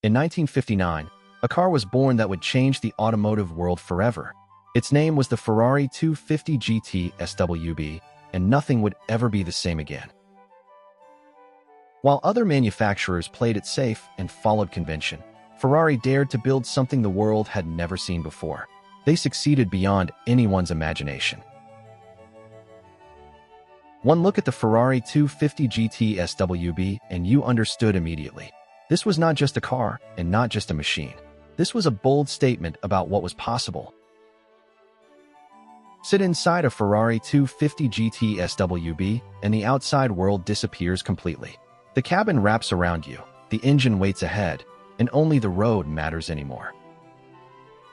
In 1959, a car was born that would change the automotive world forever. Its name was the Ferrari 250 GT SWB, and nothing would ever be the same again. While other manufacturers played it safe and followed convention, Ferrari dared to build something the world had never seen before. They succeeded beyond anyone's imagination. One look at the Ferrari 250 GT SWB and you understood immediately. This was not just a car and not just a machine. This was a bold statement about what was possible. Sit inside a Ferrari 250 GT SWB and the outside world disappears completely. The cabin wraps around you, the engine waits ahead, and only the road matters anymore.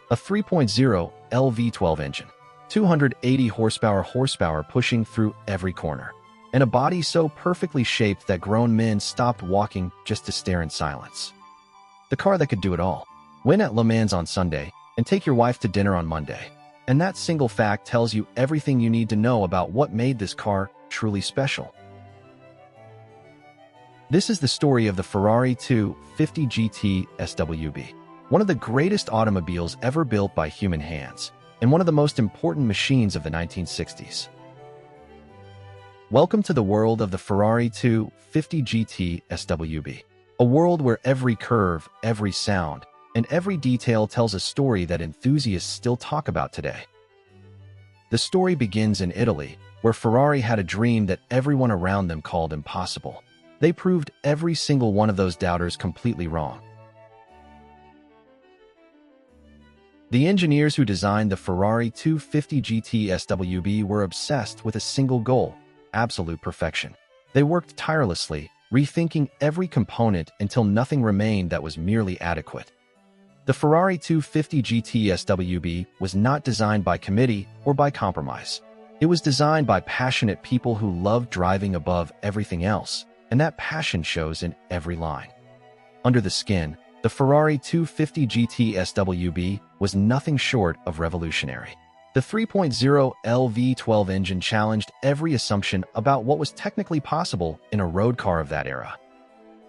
A 3.0 LV12 engine, 280 horsepower pushing through every corner, and a body so perfectly shaped that grown men stopped walking just to stare in silence. The car that could do it all. Win at Le Mans on Sunday and take your wife to dinner on Monday. And that single fact tells you everything you need to know about what made this car truly special. This is the story of the Ferrari 250 GT SWB, one of the greatest automobiles ever built by human hands, and one of the most important machines of the 1960s. Welcome to the world of the Ferrari 250 GT SWB, a world where every curve, every sound, and every detail tells a story that enthusiasts still talk about today. The story begins in Italy, where Ferrari had a dream that everyone around them called impossible. They proved every single one of those doubters completely wrong. The engineers who designed the Ferrari 250 GT SWB were obsessed with a single goal: absolute perfection. They worked tirelessly, rethinking every component until nothing remained that was merely adequate. The Ferrari 250 GT SWB was not designed by committee or by compromise. It was designed by passionate people who loved driving above everything else, and that passion shows in every line. Under the skin, the Ferrari 250 GT SWB was nothing short of revolutionary. The 3.0 LV12 engine challenged every assumption about what was technically possible in a road car of that era.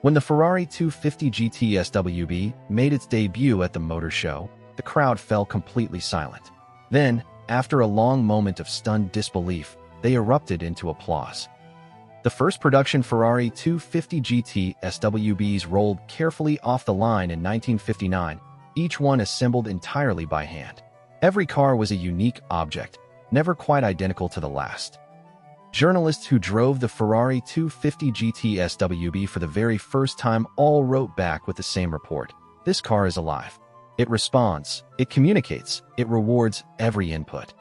When the Ferrari 250 GT SWB made its debut at the Motor Show, the crowd fell completely silent. Then, after a long moment of stunned disbelief, they erupted into applause. The first production Ferrari 250 GT SWBs rolled carefully off the line in 1959, each one assembled entirely by hand. Every car was a unique object, never quite identical to the last. Journalists who drove the Ferrari 250 GT SWB for the very first time all wrote back with the same report: this car is alive. It responds, it communicates, it rewards every input.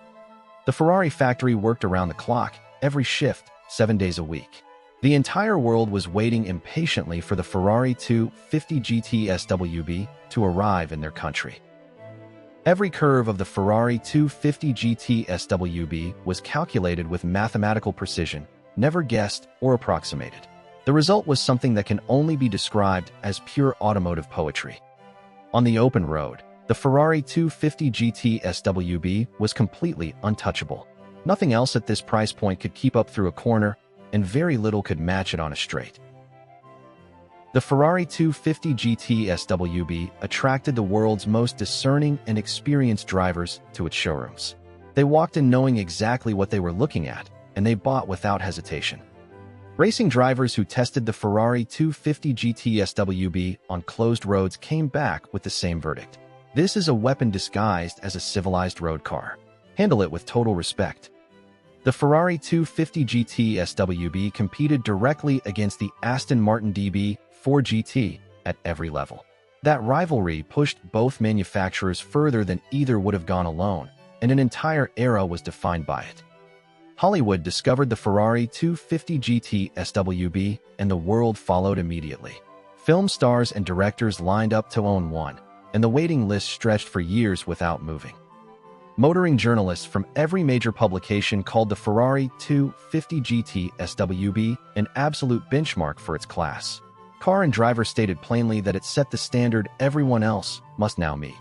The Ferrari factory worked around the clock, every shift, 7 days a week. The entire world was waiting impatiently for the Ferrari 250 GT SWB to arrive in their country. Every curve of the Ferrari 250 GT SWB was calculated with mathematical precision, never guessed or approximated. The result was something that can only be described as pure automotive poetry. On the open road, the Ferrari 250 GT SWB was completely untouchable. Nothing else at this price point could keep up through a corner, and very little could match it on a straight. The Ferrari 250 GT SWB attracted the world's most discerning and experienced drivers to its showrooms. They walked in knowing exactly what they were looking at, and they bought without hesitation. Racing drivers who tested the Ferrari 250 GT SWB on closed roads came back with the same verdict: this is a weapon disguised as a civilized road car. Handle it with total respect. The Ferrari 250 GT SWB competed directly against the Aston Martin DB4 GT at every level. That rivalry pushed both manufacturers further than either would have gone alone, and an entire era was defined by it. Hollywood discovered the Ferrari 250 GT SWB, and the world followed immediately. Film stars and directors lined up to own one, and the waiting list stretched for years without moving. Motoring journalists from every major publication called the Ferrari 250 GT SWB an absolute benchmark for its class. Car and driver stated plainly that it set the standard everyone else must now meet.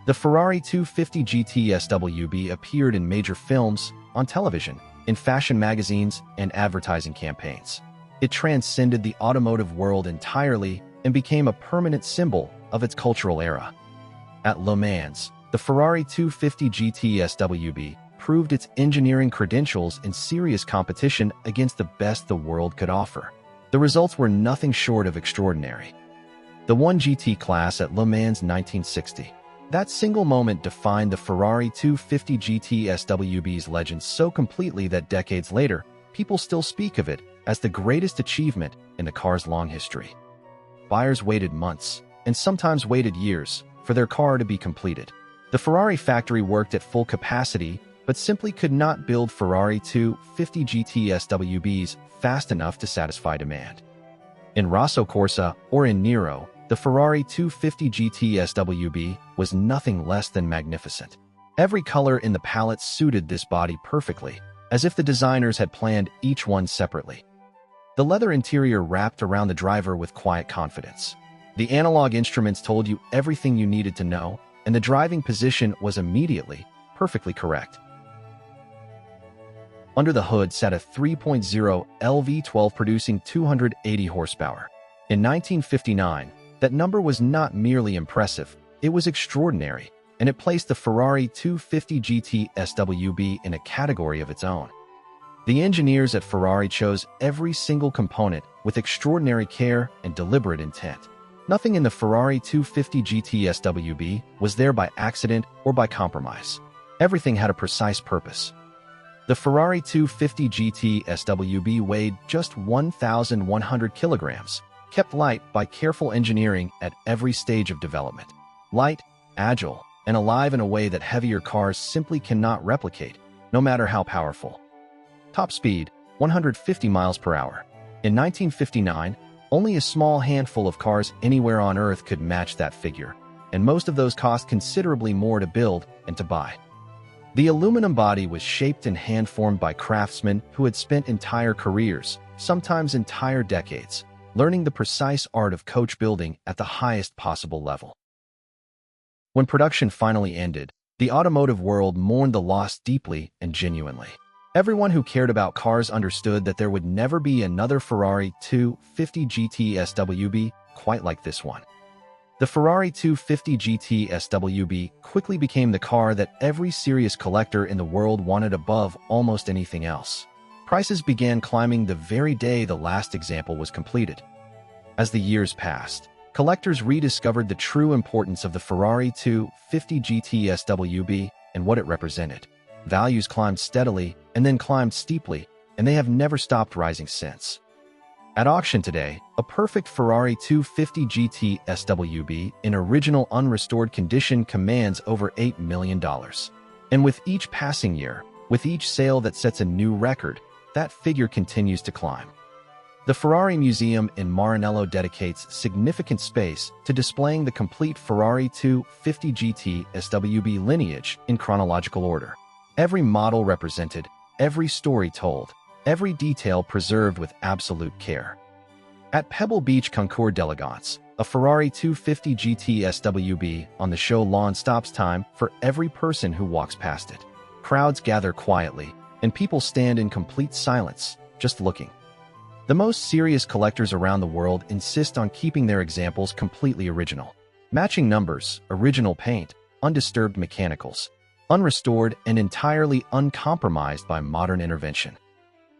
The Ferrari 250 GT SWB appeared in major films, on television, in fashion magazines, and advertising campaigns. It transcended the automotive world entirely, and became a permanent symbol of its cultural era. At Le Mans, the Ferrari 250 GT SWB proved its engineering credentials in serious competition against the best the world could offer. The results were nothing short of extraordinary. The 1GT class at Le Mans 1960. That single moment defined the Ferrari 250 GT SWB's legend so completely that decades later, people still speak of it as the greatest achievement in the car's long history. Buyers waited months, and sometimes waited years, for their car to be completed. The Ferrari factory worked at full capacity, but simply could not build Ferrari 250 GT SWBs fast enough to satisfy demand. In Rosso Corsa or in Nero, the Ferrari 250 GT SWB was nothing less than magnificent. Every color in the palette suited this body perfectly, as if the designers had planned each one separately. The leather interior wrapped around the driver with quiet confidence. The analog instruments told you everything you needed to know, and the driving position was immediately, perfectly correct. Under the hood sat a 3.0 LV12 producing 280 horsepower. In 1959, that number was not merely impressive, it was extraordinary, and it placed the Ferrari 250 GT SWB in a category of its own. The engineers at Ferrari chose every single component with extraordinary care and deliberate intent. Nothing in the Ferrari 250 GT SWB was there by accident or by compromise. Everything had a precise purpose. The Ferrari 250 GT SWB weighed just 1,100 kilograms, kept light by careful engineering at every stage of development. Light, agile, and alive in a way that heavier cars simply cannot replicate, no matter how powerful. Top speed, 150 miles per hour. In 1959, only a small handful of cars anywhere on Earth could match that figure, and most of those cost considerably more to build and to buy. The aluminum body was shaped and hand-formed by craftsmen who had spent entire careers, sometimes entire decades, learning the precise art of coach building at the highest possible level. When production finally ended, the automotive world mourned the loss deeply and genuinely. Everyone who cared about cars understood that there would never be another Ferrari 250 GT SWB quite like this one. The Ferrari 250 GT SWB quickly became the car that every serious collector in the world wanted above almost anything else. Prices began climbing the very day the last example was completed. As the years passed, collectors rediscovered the true importance of the Ferrari 250 GT SWB and what it represented. Values climbed steadily and then climbed steeply, and they have never stopped rising since. At auction today, a perfect Ferrari 250 GT SWB in original unrestored condition commands over $8 million. And with each passing year, with each sale that sets a new record, that figure continues to climb. The Ferrari Museum in Maranello dedicates significant space to displaying the complete Ferrari 250 GT SWB lineage in chronological order. Every model represented, every story told, every detail preserved with absolute care. At Pebble Beach Concours d'Elegance, a Ferrari 250 GT SWB on the show lawn stops time for every person who walks past it. Crowds gather quietly, and people stand in complete silence, just looking. The most serious collectors around the world insist on keeping their examples completely original. Matching numbers, original paint, undisturbed mechanicals, unrestored and entirely uncompromised by modern intervention.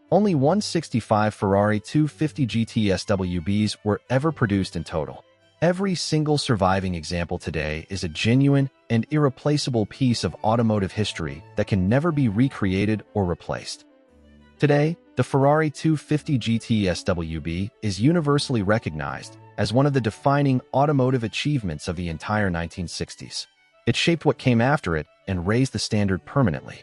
Only 165 Ferrari 250 GT SWBs were ever produced in total. Every single surviving example today is a genuine and irreplaceable piece of automotive history that can never be recreated or replaced. Today, the Ferrari 250 GT SWB is universally recognized as one of the defining automotive achievements of the entire 1960s. It shaped what came after it and raised the standard permanently.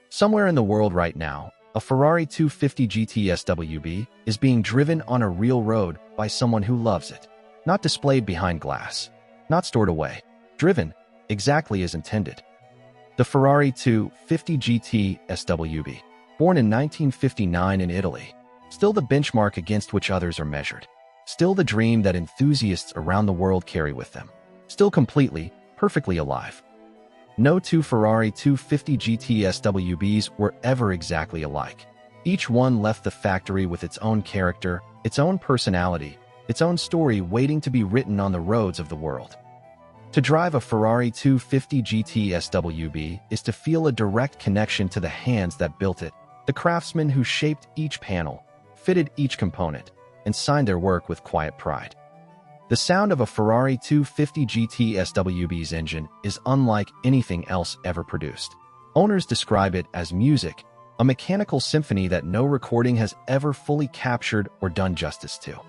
Somewhere in the world right now, a Ferrari 250 GT SWB is being driven on a real road by someone who loves it. Not displayed behind glass, not stored away, driven exactly as intended. The Ferrari 250 GT SWB, born in 1959 in Italy, still the benchmark against which others are measured. Still the dream that enthusiasts around the world carry with them. Still completely, perfectly alive. No two Ferrari 250 GT SWBs were ever exactly alike. Each one left the factory with its own character, its own personality, its own story waiting to be written on the roads of the world. To drive a Ferrari 250 GT SWB is to feel a direct connection to the hands that built it, the craftsmen who shaped each panel, fitted each component, and signed their work with quiet pride. The sound of a Ferrari 250 GT SWB's engine is unlike anything else ever produced. Owners describe it as music, a mechanical symphony that no recording has ever fully captured or done justice to.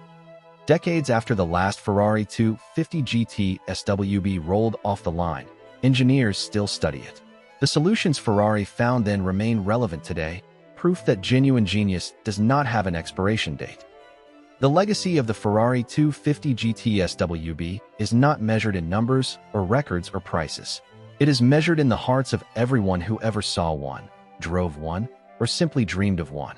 Decades after the last Ferrari 250 GT SWB rolled off the line, engineers still study it. The solutions Ferrari found then remain relevant today, proof that genuine genius does not have an expiration date. The legacy of the Ferrari 250 GT SWB is not measured in numbers or records or prices. It is measured in the hearts of everyone who ever saw one, drove one, or simply dreamed of one.